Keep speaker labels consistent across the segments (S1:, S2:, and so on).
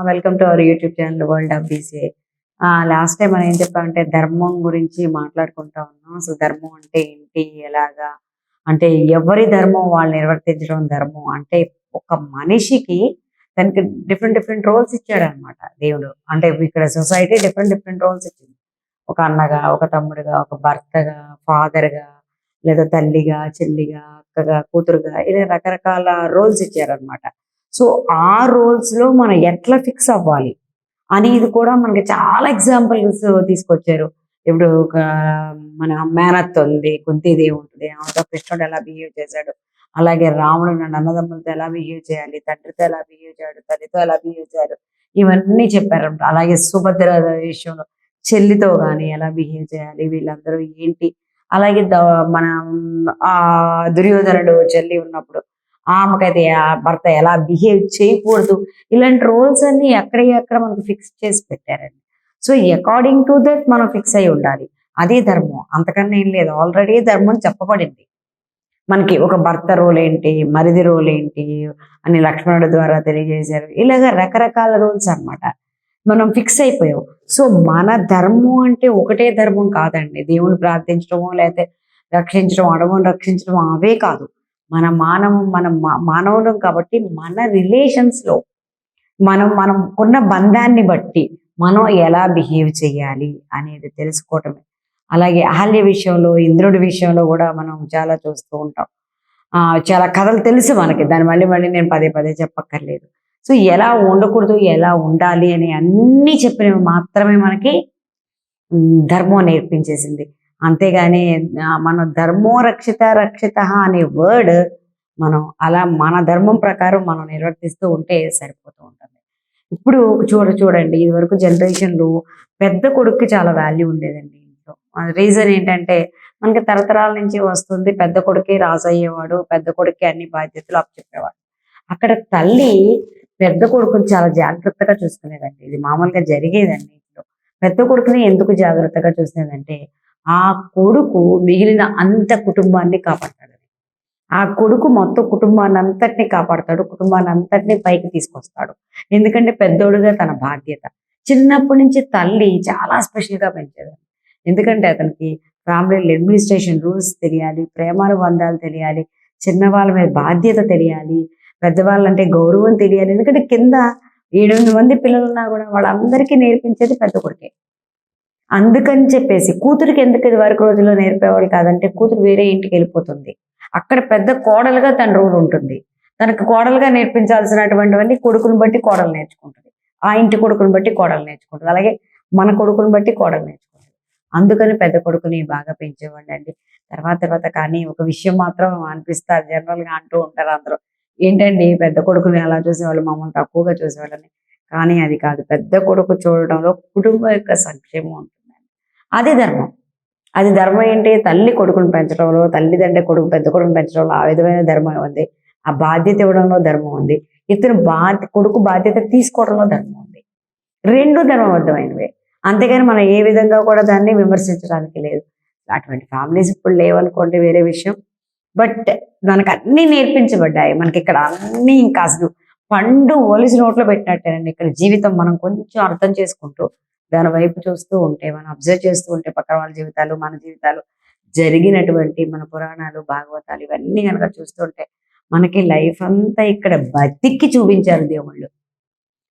S1: Welcome to our YouTube channel world of BCI. Last time మనం ఏం చెప్పామంటే ధర్మం గురించి మాట్లాడుకుంటా ఉన్నాం. అసలు ధర్మం అంటే ఏంటి, ఎలాగా, అంటే ఎవరి ధర్మం వాళ్ళు నిర్వర్తించడం ధర్మం అంటే ఒక మనిషికి దానికి డిఫరెంట్ డిఫరెంట్ రోల్స్ ఇచ్చాడు అనమాట దేవుడు. అంటే ఇక్కడ సొసైటీ డిఫరెంట్ డిఫరెంట్ రోల్స్ ఇచ్చింది. ఒక అన్నగా, ఒక తమ్ముడుగా, ఒక భర్తగా, ఫాదర్గా, లేదా తల్లిగా, చెల్లిగా, అక్కగా, కూతురుగా, ఇలా రకరకాల రోల్స్ ఇచ్చారనమాట. సో ఆ రోల్స్ లో మనం ఎట్లా ఫిక్స్ అవ్వాలి అనేది కూడా మనకి చాలా ఎగ్జాంపుల్స్ తీసుకొచ్చారు. ఇప్పుడు ఒక మన మేనత్త ఉంది, కుంతీదేవి ఉంటుంది, ఆమెతో కృష్ణుడు ఎలా బిహేవ్ చేశాడు. అలాగే రాముడు నన్ను అన్నదమ్ములతో ఎలా బిహేవ్ చేయాలి, తండ్రితో ఎలా బిహేవ్ చేయాడు, తల్లితో ఎలా బిహేవ్ చేయాలి, ఇవన్నీ చెప్పారంట. అలాగే సుభద్ర విషయంలో చెల్లితో గాని ఎలా బిహేవ్ చేయాలి, వీళ్ళందరూ ఏంటి. అలాగే మన ఆ దుర్యోధనుడు చెల్లి ఉన్నప్పుడు ఆమెకైతే ఆ భర్త ఎలా బిహేవ్ చేయకూడదు, ఇలాంటి రోల్స్ అన్ని ఎక్కడ మనకు ఫిక్స్ చేసి పెట్టారండి. సో అకార్డింగ్ టు దట్ మనం ఫిక్స్ అయి ఉండాలి. అదే ధర్మం, అంతకన్నా ఏం లేదు. ఆల్రెడీ ధర్మం చెప్పబడింది మనకి. ఒక భర్త రోల్ ఏంటి, మరిది రోల్ ఏంటి అని లక్ష్మణుడి ద్వారా తెలియజేశారు. ఇలాగ రకరకాల రోల్స్ అన్నమాట. మనం ఫిక్స్ అయిపోయాం. సో మన ధర్మం అంటే ఒకటే ధర్మం కాదండి. దేవుని ప్రార్థించడమో లేకపోతే రక్షించడం, అడవులను రక్షించడం అవే కాదు. మన మానవులం కాబట్టి మన రిలేషన్స్ లో మనం కొన్న బంధాన్ని బట్టి మనం ఎలా బిహేవ్ చేయాలి అనేది తెలుసుకోవటమే. అలాగే అహల్య విషయంలో, ఇంద్రుడి విషయంలో కూడా మనం చాలా చూస్తూ ఉంటాం. చాలా కథలు తెలుసు మనకి, దాన్ని మళ్ళీ మళ్ళీ నేను పదే పదే చెప్పక్కర్లేదు. సో ఎలా ఉండకూడదు, ఎలా ఉండాలి అని అన్నీ చెప్పినవి మాత్రమే మనకి ధర్మం నేర్పించేసింది. అంతేగాని మన ధర్మో రక్షిత రక్షిత అనే వర్డ్ మనం అలా మన ధర్మం ప్రకారం మనం నిర్వర్తిస్తూ ఉంటే సరిపోతూ ఉంటుంది. ఇప్పుడు చూడండి, ఇది వరకు జనరేషన్లో పెద్ద కొడుక్కి చాలా వాల్యూ ఉండేదండి ఇంట్లో. రీజన్ ఏంటంటే మనకి తరతరాల నుంచి వస్తుంది, పెద్ద కొడుకే రాజు అయ్యేవాడు, పెద్ద కొడుకే అన్ని బాధ్యతలు అప్పచెప్పేవాడు. అక్కడ తల్లి పెద్ద కొడుకుని చాలా జాగ్రత్తగా చూసుకునేదండి. ఇది మామూలుగా జరిగేదండి ఇంట్లో. పెద్ద కొడుకుని ఎందుకు జాగ్రత్తగా చూసేదంటే ఆ కొడుకు మిగిలిన అంత కుటుంబాన్ని కాపాడతాడు. ఆ కొడుకు మొత్తం కుటుంబాన్ని అంతటిని కాపాడతాడు, కుటుంబాన్ని అంతటిని పైకి తీసుకొస్తాడు. ఎందుకంటే పెద్దోడుగా తన బాధ్యత. చిన్నప్పటి నుంచి తల్లి చాలా స్పెషల్గా పెంచేది. ఎందుకంటే అతనికి ఫ్యామిలీ అడ్మినిస్ట్రేషన్ రూల్స్ తెలియాలి, ప్రేమానుబంధాలు తెలియాలి, చిన్నవాళ్ళ మీద బాధ్యత తెలియాలి, పెద్దవాళ్ళంటే గౌరవం తెలియాలి. ఎందుకంటే కింద 7 మంది పిల్లలు ఉన్నా కూడా వాళ్ళందరికీ నేర్పించేది పెద్ద కొడుకే. అందుకని చెప్పేసి కూతురికి ఎందుకు ఇది వరకు రోజుల్లో నేర్పేవాళ్ళు కాదంటే, కూతురు వేరే ఇంటికి వెళ్ళిపోతుంది, అక్కడ పెద్ద కోడలుగా తన రోల్ ఉంటుంది. తనకు కోడలుగా నేర్పించాల్సినటువంటివన్నీ కొడుకుని బట్టి కోడలు నేర్చుకుంటుంది, ఆ ఇంటి కొడుకుని బట్టి కోడలు నేర్చుకుంటుంది, అలాగే మన కొడుకుని బట్టి కోడలు నేర్చుకుంటుంది. అందుకని పెద్ద కొడుకుని బాగా పెంచేవాళ్ళు అండి. తర్వాత కానీ ఒక విషయం మాత్రం అనిపిస్తారు, జనరల్గా అంటూ ఉంటారు అందరూ, ఏంటండి పెద్ద కొడుకుని అలా చూసేవాళ్ళు, మమ్మల్ని తక్కువగా చూసేవాళ్ళని. కానీ అది కాదు. పెద్ద కొడుకు చూడడంలో కుటుంబం యొక్క సంక్షేమం ఉంటుందండి. అది ధర్మం. అది ధర్మం ఏంటి, తల్లి కొడుకుని పెంచడంలో, తల్లిదండ్రి కొడుకు పెద్ద కొడుకుని పెంచడంలో ఆ విధమైన ధర్మం ఉంది. ఆ బాధ్యత ఇవ్వడంలో ధర్మం ఉంది. ఇతను కొడుకు బాధ్యత తీసుకోవడంలో ధర్మం ఉంది. రెండు ధర్మబద్ధమైనవే. అంతేగాని మనం ఏ విధంగా కూడా దాన్ని విమర్శించడానికి లేదు. అటువంటి ఫ్యామిలీస్ ఇప్పుడు లేవనుకోండి, వేరే విషయం. బట్ మనకు అన్నీ నేర్పించబడ్డాయి. మనకి ఇక్కడ అన్నీ ఇంకా అసలు పండు ఒలిసి నోట్లో పెట్టినట్టేనండి ఇక్కడ జీవితం. మనం కొంచెం అర్థం చేసుకుంటూ దాని వైపు చూస్తూ ఉంటే, మనం అబ్జర్వ్ చేస్తూ ఉంటే పక్కన వాళ్ళ జీవితాలు, మన జీవితాలు, జరిగినటువంటి మన పురాణాలు, భాగవతాలు ఇవన్నీ కనుక చూస్తుంటే మనకి లైఫ్ అంతా ఇక్కడ బతికి చూపించారు దేవుళ్ళు.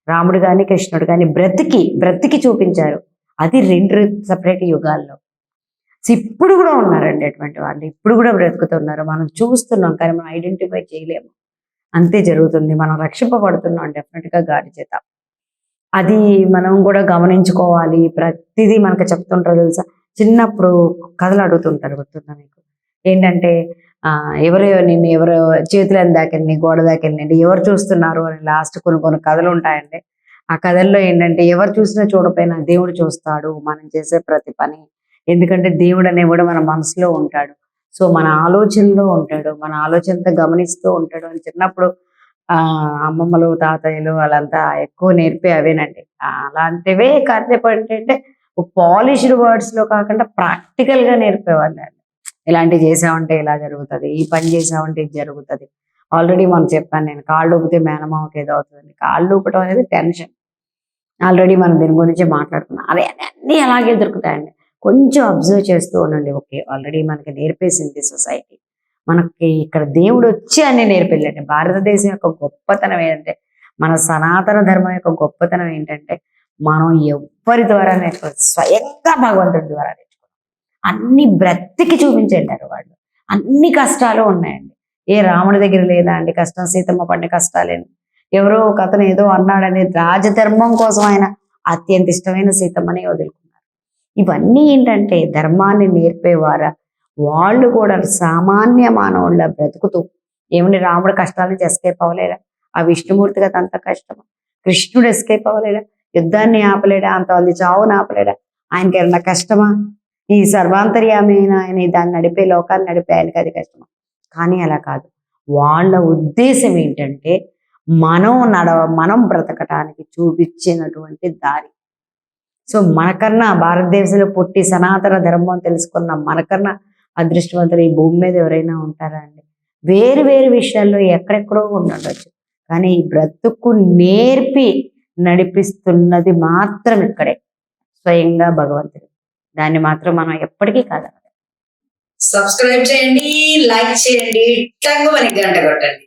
S1: రాముడు కానీ కృష్ణుడు కానీ బ్రతికి చూపించారు. అది 2 సపరేట్ యుగాల్లో. సో ఇప్పుడు కూడా ఉన్నారండి అటువంటి వాళ్ళు, ఇప్పుడు కూడా బ్రతుకుతున్నారు. మనం చూస్తున్నాం కానీ మనం ఐడెంటిఫై చేయలేము. అంతే జరుగుతుంది. మనం రక్షింపబడుతున్నాం డెఫినెట్గా గాడి చేత. అది మనం కూడా గమనించుకోవాలి. ప్రతిదీ మనకు చెప్తుంటారు తెలుసా. చిన్నప్పుడు కథలు అడుగుతుంటారు, గుర్తుందా మీకు? ఏంటంటే ఎవరు చేతులు దాకెళ్ళి గోడ దాకెళ్ళండి, ఎవరు చూస్తున్నారు అని లాస్ట్ కొన్ని కథలు ఉంటాయండి. ఆ కథల్లో ఏంటంటే ఎవరు చూసినా చూడపోయినా దేవుడు చూస్తాడు మనం చేసే ప్రతి పని. ఎందుకంటే దేవుడు అనేవాడు మన మనసులో ఉంటాడు. సో మన ఆలోచనలో ఉంటాడు, మన ఆలోచనతో గమనిస్తూ ఉంటాడు అని చిన్నప్పుడు అమ్మమ్మలు, తాతయ్యలు వాళ్ళంతా ఎక్కువ నేర్పే అవేనండి. అలాంటివే కాసేపు ఏంటంటే పాలిష్డ్ వర్డ్స్ లో కాకుండా ప్రాక్టికల్ గా నేర్పేవాళ్ళు. ఇలాంటివి చేసామంటే ఇలా జరుగుతుంది, ఈ పని చేసామంటే ఇది జరుగుతుంది. ఆల్రెడీ మనం చెప్పాను నేను, కాళ్ళు ఊపితే మేనమామకి ఏదో అవుతుంది. కాళ్ళు ఊపటం అనేది టెన్షన్. ఆల్రెడీ మనం దీని గురించి మాట్లాడుకున్నాం. అదే అన్నీ అలాగే దొరుకుతాయండి. కొంచెం అబ్జర్వ్ చేస్తూ ఉండండి. ఓకే. ఆల్రెడీ మనకి నేర్పేసింది సొసైటీ. మనకి ఇక్కడ దేవుడు వచ్చి అన్ని నేర్పిల్లండి. భారతదేశం యొక్క గొప్పతనం ఏంటంటే, మన సనాతన ధర్మం యొక్క గొప్పతనం ఏంటంటే, మనం ఎవ్వరి ద్వారా నేర్చుకోలేదు. స్వయంగా భగవంతుడి ద్వారా నేర్చుకున్నాం. అన్ని బ్రతికి చూపించేటారు వాళ్ళు. అన్ని కష్టాలు ఉన్నాయండి. ఏ రాముడి దగ్గర లేదా అండి కష్టం? సీతమ్మ పడిన కష్టాలేండి. ఎవరో ఒక అతను ఏదో అన్నాడని రాజధర్మం కోసం ఆయన అత్యంత ఇష్టమైన సీతమ్మని వదులుకున్నారు. ఇవన్నీ ఏంటంటే ధర్మాన్ని నేర్పేవారా వాళ్ళు కూడా సామాన్య మానవుళ్ళ బ్రతుకుతూ ఏమండి రాముడు కష్టాల నుంచి ఎస్కేప్ అవ్వలేడా? ఆ విష్ణుమూర్తి కదా అంత కష్టం. కృష్ణుడు ఎస్కేప్ అవ్వలేడా? యుద్ధాన్ని ఆపలేడా? అంతమంది చావుని ఆపలేడా? ఆయనకి ఏమన్నా కష్టమా? ఈ సర్వాంతర్యామి అయిన ఆయన దాన్ని నడిపే లోకాన్ని నడిపే ఆయనకి అది కష్టమా? కానీ అలా కాదు. వాళ్ళ ఉద్దేశం ఏంటంటే మనం బ్రతకటానికి చూపించినటువంటి దారి. సో మనకన్నా భారతదేశంలో పుట్టి సనాతన ధర్మం తెలుసుకున్న మనకన్నా అదృష్టవంతులు ఈ భూమి మీద ఎవరైనా ఉంటారా అండి? వేరు వేరు విషయాల్లో ఎక్కడెక్కడో ఉండొచ్చు. కానీ ఈ బ్రతుకు నేర్పి నడిపిస్తున్నది మాత్రం ఇక్కడే స్వయంగా భగవంతుడు. దాన్ని మాత్రం మనం ఎప్పటికీ కాదు.
S2: సబ్స్క్రైబ్ చేయండి, లైక్ చేయండి, టంగు మనకి గంట కొట్టండి.